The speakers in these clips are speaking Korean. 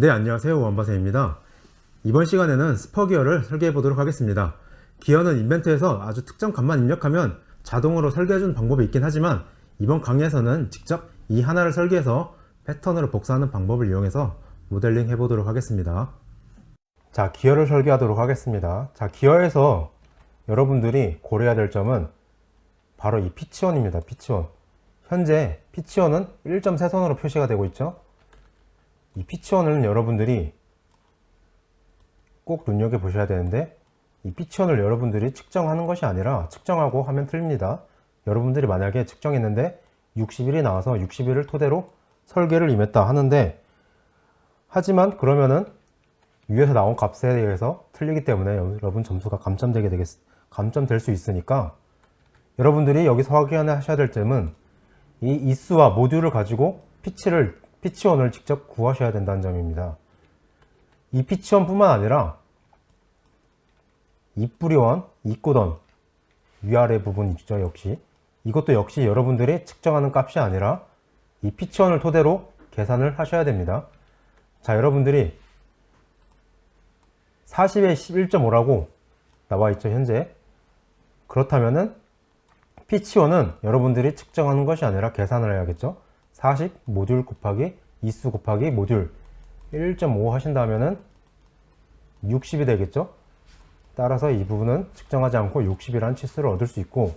네, 안녕하세요. 원바세입니다. 이번 시간에는 스퍼기어를 설계해 보도록 하겠습니다. 기어는 인벤트에서 아주 특정 값만 입력하면 자동으로 설계해주는 방법이 있긴 하지만 이번 강의에서는 직접 이 하나를 설계해서 패턴으로 복사하는 방법을 이용해서 모델링 해보도록 하겠습니다. 자, 기어를 설계하도록 하겠습니다. 자, 기어에서 여러분들이 고려해야 될 점은 바로 이 피치원입니다. 피치원. 현재 피치원은 1.3선으로 표시가 되고 있죠. 이 피치원을 여러분들이 꼭 눈여겨보셔야 되는데, 이 피치원을 여러분들이 측정하는 것이 아니라 측정하고 하면 틀립니다. 여러분들이 만약에 측정했는데 60일이 나와서 60일을 토대로 설계를 임했다 하는데, 하지만 그러면은 위에서 나온 값에 대해서 틀리기 때문에 여러분 점수가 감점될 수 있으니까 여러분들이 여기서 확인하셔야 될 점은 이 이수와 모듈을 가지고 피치원을 직접 구하셔야 된다는 점입니다. 이 피치원 뿐만 아니라 입뿌리원, 입고던 위아래 부분 있죠. 이것도 역시 여러분들이 측정하는 값이 아니라 이 피치원을 토대로 계산을 하셔야 됩니다. 자, 여러분들이 40에 11.5라고 나와 있죠, 현재. 그렇다면은 피치원은 여러분들이 측정하는 것이 아니라 계산을 해야겠죠. 40 모듈 곱하기 이수 곱하기 모듈 1.5 하신다면은 60이 되겠죠. 따라서 이 부분은 측정하지 않고 60이라는 치수를 얻을 수 있고,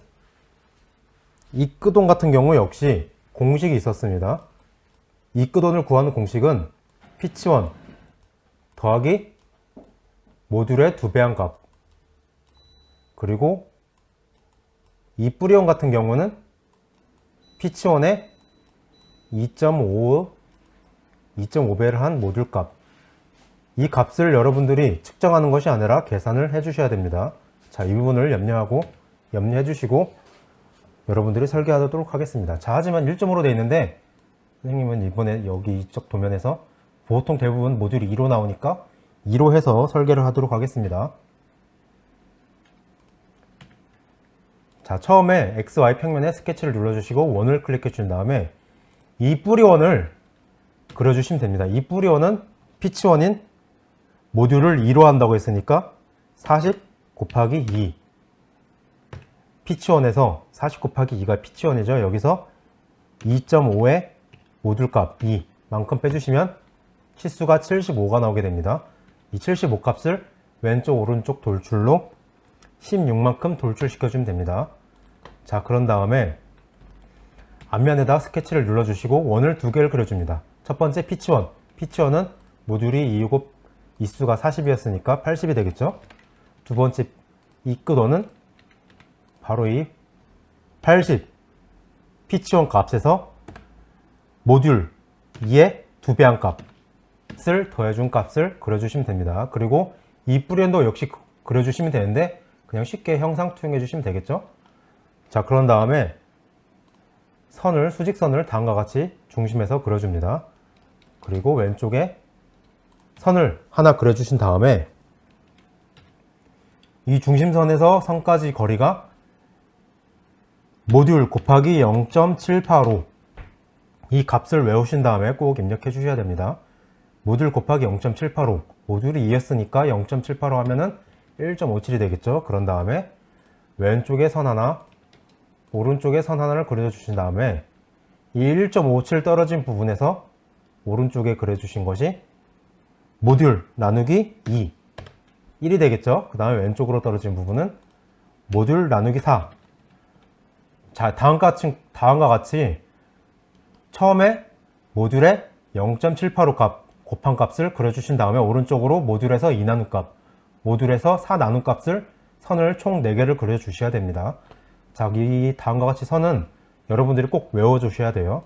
입끄돈 같은 경우 역시 공식이 있었습니다. 입끄돈을 구하는 공식은 피치원 더하기 모듈의 2배한 값, 그리고 입뿌리원 같은 경우는 피치원의 2.5배를 한 모듈 값, 이 값을 여러분들이 측정하는 것이 아니라 계산을 해 주셔야 됩니다. 자, 이 부분을 염려해 주시고 여러분들이 설계하도록 하겠습니다. 자, 하지만 1.5로 되어 있는데 선생님은 이번에 여기 이쪽 도면에서 보통 대부분 모듈이 2로 나오니까 2로 해서 설계를 하도록 하겠습니다. 자, 처음에 XY 평면에 스케치를 눌러주시고 원을 클릭해 준 다음에 이 뿌리원을 그려주시면 됩니다. 이 뿌리원은 피치원인 모듈을 2로 한다고 했으니까 40 곱하기 2, 피치원에서 40 곱하기 2가 피치원이죠. 여기서 2.5의 모듈값 2만큼 빼주시면 치수가 75가 나오게 됩니다. 이 75 값을 왼쪽 오른쪽 돌출로 16만큼 돌출시켜주면 됩니다. 자, 그런 다음에 앞면에다 스케치를 눌러주시고 원을 2개를 그려줍니다. 첫 번째 피치원은 모듈이 2곱 이수가 40이었으니까 80이 되겠죠. 두 번째 입끄돈은 바로 이 80 피치원 값에서 모듈 2의 2배한 값을 더해준 값을 그려주시면 됩니다. 그리고 입뿌리원도 역시 그려주시면 되는데 그냥 쉽게 형상 투영해 주시면 되겠죠. 자, 그런 다음에 수직선을 다음과 같이 중심에서 그려줍니다. 그리고 왼쪽에 선을 하나 그려주신 다음에 이 중심선에서 선까지 거리가 모듈 곱하기 0.785, 이 값을 외우신 다음에 꼭 입력해 주셔야 됩니다. 모듈 곱하기 0.785, 모듈이 2였으니까 0.785 하면은 1.57이 되겠죠. 그런 다음에 왼쪽에 선 하나, 오른쪽에 선 하나를 그려주신 다음에 이 1.57 떨어진 부분에서 오른쪽에 그려주신 것이 모듈 나누기 2, 1이 되겠죠. 그 다음에 왼쪽으로 떨어진 부분은 모듈 나누기 4. 자, 다음과 같이 처음에 모듈의 0.785 값, 곱한 값을 그려주신 다음에 오른쪽으로 모듈에서 2 나눈 값, 모듈에서 4 나눈 값을 선을 총 4개를 그려주셔야 됩니다. 자, 이 다음과 같이 선은 여러분들이 꼭 외워주셔야 돼요.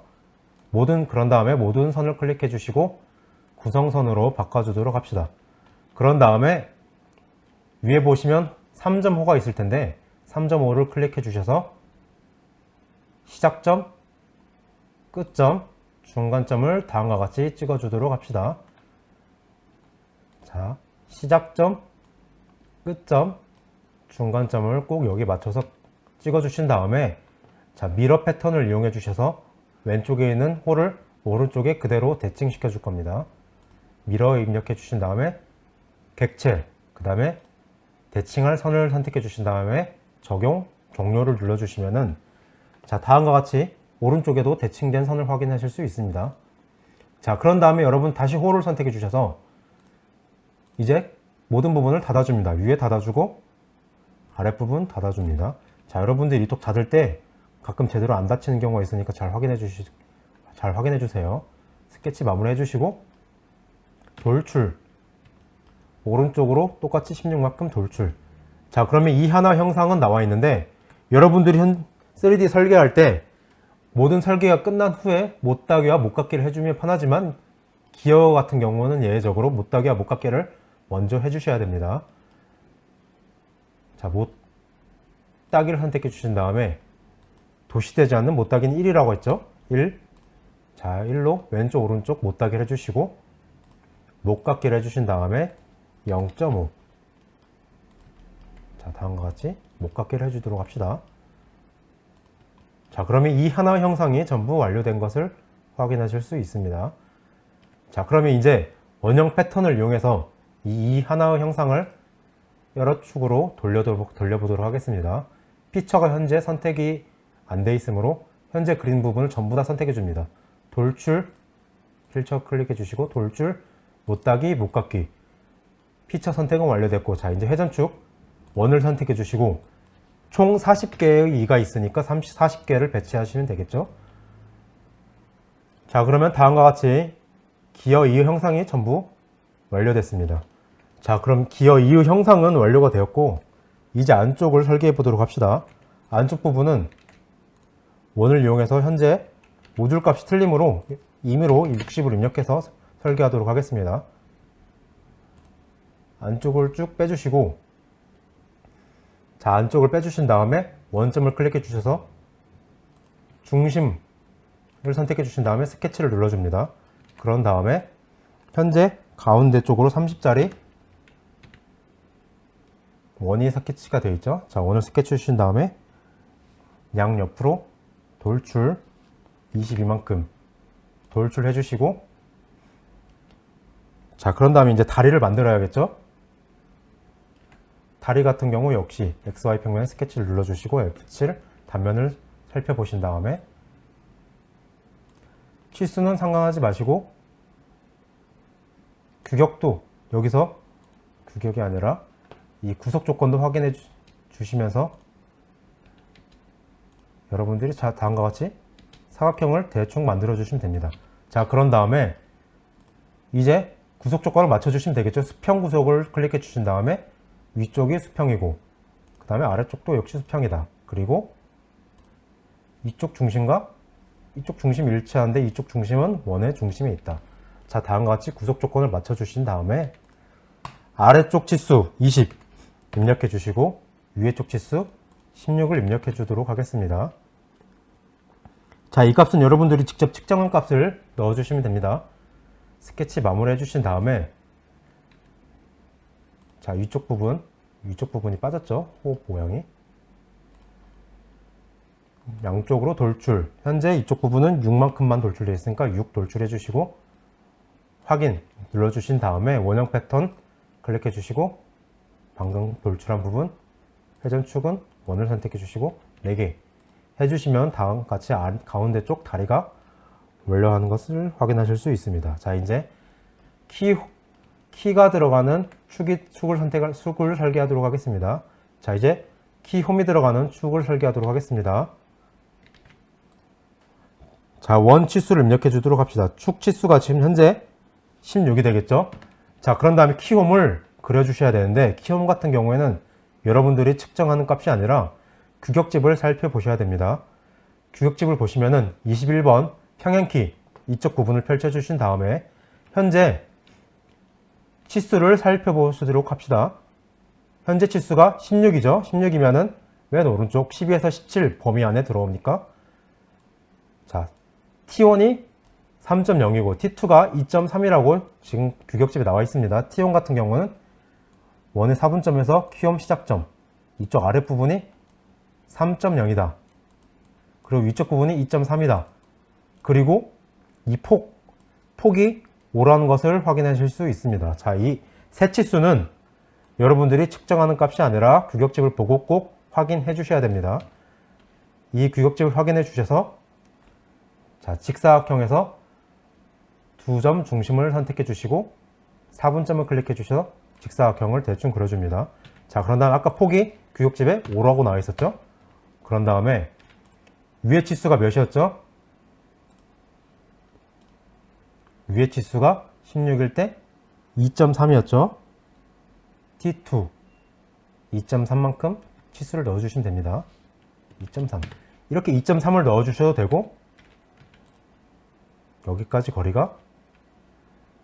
그런 다음에 모든 선을 클릭해 주시고 구성선으로 바꿔주도록 합시다. 그런 다음에 위에 보시면 3.5가 있을 텐데 3.5를 클릭해 주셔서 시작점, 끝점, 중간점을 다음과 같이 찍어주도록 합시다. 자, 시작점, 끝점, 중간점을 꼭 여기 맞춰서 찍어주신 다음에 자, 미러 패턴을 이용해 주셔서 왼쪽에 있는 홀을 오른쪽에 그대로 대칭시켜 줄 겁니다. 미러 입력해 주신 다음에 객체, 그 다음에 대칭할 선을 선택해 주신 다음에 적용, 종료를 눌러주시면은 자, 다음과 같이 오른쪽에도 대칭된 선을 확인하실 수 있습니다. 자, 그런 다음에 여러분 다시 홀을 선택해 주셔서 이제 모든 부분을 닫아줍니다. 위에 닫아주고 아랫부분 닫아줍니다. 자, 여러분들이 이톡 닫을 때 가끔 제대로 안 닫히는 경우가 있으니까 잘 확인해 주세요. 스케치 마무리 해주시고 돌출, 오른쪽으로 똑같이 16만큼 돌출. 자, 그러면 이 하나 형상은 나와 있는데 여러분들이 3D 설계할 때 모든 설계가 끝난 후에 못따기와 못깎기를 해주면 편하지만 기어 같은 경우는 예외적으로 못따기와 못깎기를 먼저 해주셔야 됩니다. 자, 못따기를 선택해 주신 다음에 도시되지 않는 못따기는 1이라고 했죠. 1. 자, 1로 왼쪽 오른쪽 못따기를 해주시고 못깎기를 해주신 다음에 0.5. 자, 다음과 같이 못깎기를 해주도록 합시다. 자, 그러면 이 하나 형상이 전부 완료된 것을 확인하실 수 있습니다. 자, 그러면 이제 원형 패턴을 이용해서 이 하나의 형상을 여러 축으로 돌려보도록 하겠습니다. 피처가 현재 선택이 안 돼 있으므로 현재 그린 부분을 전부 다 선택해 줍니다. 돌출, 필처 클릭해 주시고 돌출, 못따기, 못깎기. 피처 선택은 완료됐고, 자, 이제 회전축 원을 선택해 주시고 총 40개의 이가 있으니까 40개를 배치하시면 되겠죠. 자, 그러면 다음과 같이 기어 이의 형상이 전부 완료됐습니다. 자, 그럼 기어 이의 형상은 완료가 되었고 이제 안쪽을 설계해 보도록 합시다. 안쪽 부분은 원을 이용해서 현재 모듈 값이 틀림으로 임의로 60을 입력해서 설계하도록 하겠습니다. 안쪽을 쭉 빼주시고, 자, 안쪽을 빼주신 다음에 원점을 클릭해 주셔서 중심을 선택해 주신 다음에 스케치를 눌러줍니다. 그런 다음에 현재 가운데 쪽으로 30짜리 원이 스케치가 되어 있죠. 자, 원을 스케치 주신 다음에 양옆으로 돌출 22만큼 돌출해 주시고, 자, 그런 다음에 이제 다리를 만들어야겠죠. 다리 같은 경우 역시 XY 평면에 스케치를 눌러주시고 F7 단면을 살펴보신 다음에 치수는 상관하지 마시고 규격도 여기서 규격이 아니라 이 구속 조건도 확인해 주시면서 여러분들이 다음과 같이 사각형을 대충 만들어 주시면 됩니다. 자, 그런 다음에 이제 구속 조건을 맞춰 주시면 되겠죠. 수평 구속을 클릭해 주신 다음에 위쪽이 수평이고 그 다음에 아래쪽도 역시 수평이다. 그리고 이쪽 중심과 이쪽 중심이 일치하는데 이쪽 중심은 원의 중심에 있다. 자, 다음과 같이 구속 조건을 맞춰 주신 다음에 아래쪽 치수 20 입력해 주시고 위에 쪽 치수 16을 입력해 주도록 하겠습니다. 자, 이 값은 여러분들이 직접 측정한 값을 넣어 주시면 됩니다. 스케치 마무리 해 주신 다음에 자, 위쪽 부분이 빠졌죠? 호흡 모양이. 양쪽으로 돌출. 현재 이쪽 부분은 6만큼만 돌출되어 있으니까 6 돌출해 주시고 확인 눌러 주신 다음에 원형 패턴 클릭해 주시고 방금 돌출한 부분 회전축은 원을 선택해 주시고 4개 해주시면 다음과 같이 가운데 쪽 다리가 완료하는 것을 확인하실 수 있습니다. 자, 이제 키가 들어가는 축을 설계하도록 하겠습니다. 자, 이제 키 홈이 들어가는 축을 설계하도록 하겠습니다. 자, 원 치수를 입력해 주도록 합시다. 축 치수가 지금 현재 16이 되겠죠? 자, 그런 다음에 키 홈을 그려 주셔야 되는데 키 홈 같은 경우에는 여러분들이 측정하는 값이 아니라 규격집을 살펴보셔야 됩니다. 규격집을 보시면은 21번 평행키 이쪽 부분을 펼쳐 주신 다음에 현재 치수를 살펴보도록 합시다. 현재 치수가 16이죠. 16이면은 맨 오른쪽 12에서 17 범위 안에 들어옵니까? 자, T1이 3.0이고 T2가 2.3이라고 지금 규격집에 나와 있습니다. T1 같은 경우는 원의 4분점에서 Q홈 시작점 이쪽 아랫부분이 3.0이다. 그리고 위쪽 부분이 2.3이다. 그리고 이 폭이 O라는 것을 확인하실 수 있습니다. 자, 이 세 치수는 여러분들이 측정하는 값이 아니라 규격집을 보고 꼭 확인해 주셔야 됩니다. 이 규격집을 확인해 주셔서 자, 직사각형에서 두 점 중심을 선택해 주시고 4분점을 클릭해 주셔서 직사각형을 대충 그려줍니다. 자, 그런 다음에 아까 폭이 규격집에 5라고 나와 있었죠? 그런 다음에 위의 치수가 몇이었죠? 위의 치수가 16일 때 2.3이었죠? T2 2.3만큼 치수를 넣어주시면 됩니다. 2.3 이렇게 2.3을 넣어주셔도 되고 여기까지 거리가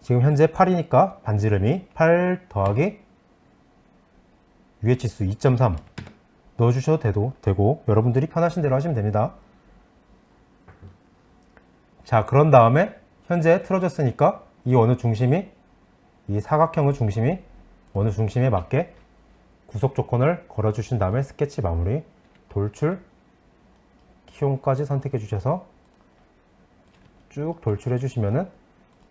지금 현재 8이니까 반지름이 8 더하기 위의 치수 2.3 넣어주셔도 되고 여러분들이 편하신 대로 하시면 됩니다. 자, 그런 다음에 현재 틀어졌으니까 이 어느 중심이 이 사각형의 중심이 어느 중심에 맞게 구속 조건을 걸어주신 다음에 스케치 마무리 돌출 키홈까지 선택해 주셔서 쭉 돌출해 주시면은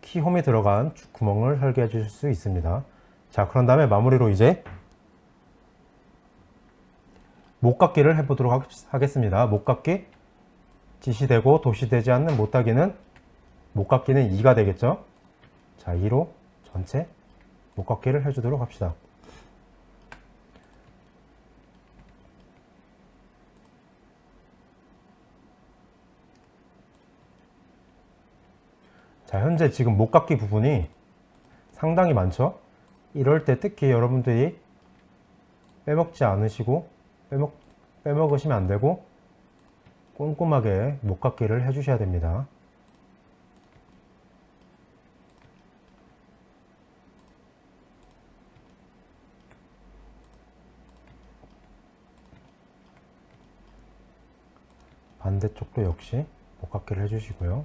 키홈이 들어간 구멍을 설계해 주실 수 있습니다. 자, 그런 다음에 마무리로 이제 못깎기를 해보도록 하겠습니다. 못깎기 지시되고 도시되지 않는 못따기는 못깎기는 2가 되겠죠. 자, 2로 전체 못깎기를 해주도록 합시다. 자, 현재 지금 못깎기 부분이 상당히 많죠. 이럴 때 특히 여러분들이 빼먹지 않으시고 빼먹으시면 안 되고 꼼꼼하게 못깎기를 해주셔야 됩니다. 반대쪽도 역시 못깎기를 해주시고요.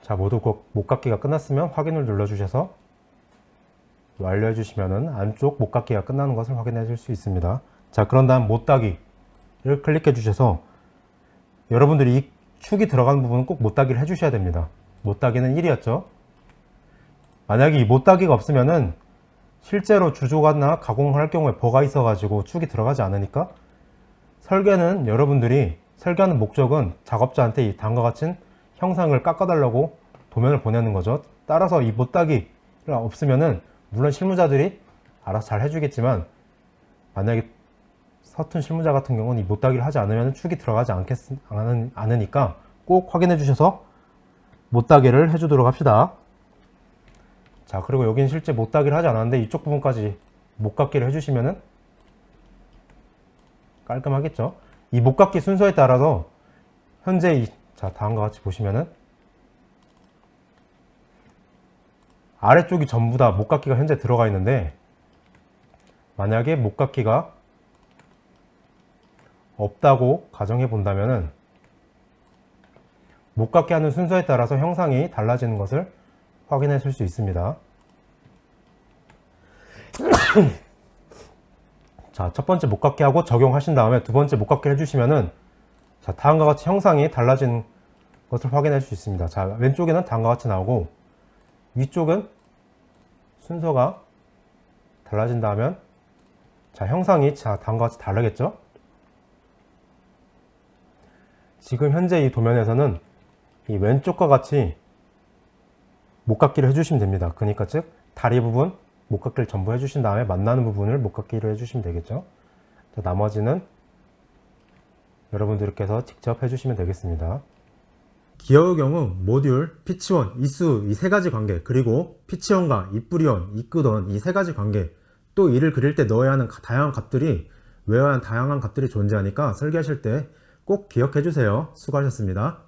자, 모두 못깎기가 끝났으면 확인을 눌러주셔서 완료해 주시면은 안쪽 못깎기가 끝나는 것을 확인해 줄 수 있습니다. 자, 그런 다음 못따기를 클릭해 주셔서 여러분들이 이 축이 들어가는 부분은 꼭 못따기를 해 주셔야 됩니다. 못따기는 1이었죠. 만약에 이 못따기가 없으면은 실제로 주조가나 가공을 할 경우에 버가 있어 가지고 축이 들어가지 않으니까 설계는 여러분들이 설계하는 목적은 작업자한테 이 다음과 같은 형상을 깎아달라고 도면을 보내는 거죠. 따라서 이 못따기가 없으면은 물론 실무자들이 알아서 잘 해주겠지만 만약에 서툰 실무자 같은 경우는 이 못따기를 하지 않으면 축이 들어가지 않으니까 꼭 확인해 주셔서 못따기를 해주도록 합시다. 자, 그리고 여기는 실제 못따기를 하지 않았는데 이쪽 부분까지 못깎기를 해주시면은 깔끔하겠죠. 이 못깎기 순서에 따라서 현재 자, 다음과 같이 보시면은 아래쪽이 전부 다 못깎기가 현재 들어가 있는데 만약에 못깎기가 없다고 가정해 본다면은 못깎기 하는 순서에 따라서 형상이 달라지는 것을 확인하실 수 있습니다. 자, 첫 번째 못깎기 하고 적용하신 다음에 두 번째 못깎기 해주시면은 자, 다음과 같이 형상이 달라진 것을 확인할 수 있습니다. 자, 왼쪽에는 다음과 같이 나오고 위쪽은 순서가 달라진다면 자, 형상이 자, 다음과 같이 다르겠죠? 지금 현재 이 도면에서는 이 왼쪽과 같이 못깎기를 해주시면 됩니다. 그러니까 즉 다리 부분 못깎기를 전부 해주신 다음에 만나는 부분을 못깎기를 해주시면 되겠죠. 자, 나머지는 여러분들께서 직접 해주시면 되겠습니다. 기어의 경우 모듈, 피치원, 이수 이 세 가지 관계, 그리고 피치원과 이뿌리원, 이끄던 이 세 가지 관계, 또 이를 그릴 때 넣어야 하는 다양한 값들이 외워야 하는 다양한 값들이 존재하니까 설계하실 때 꼭 기억해 주세요. 수고하셨습니다.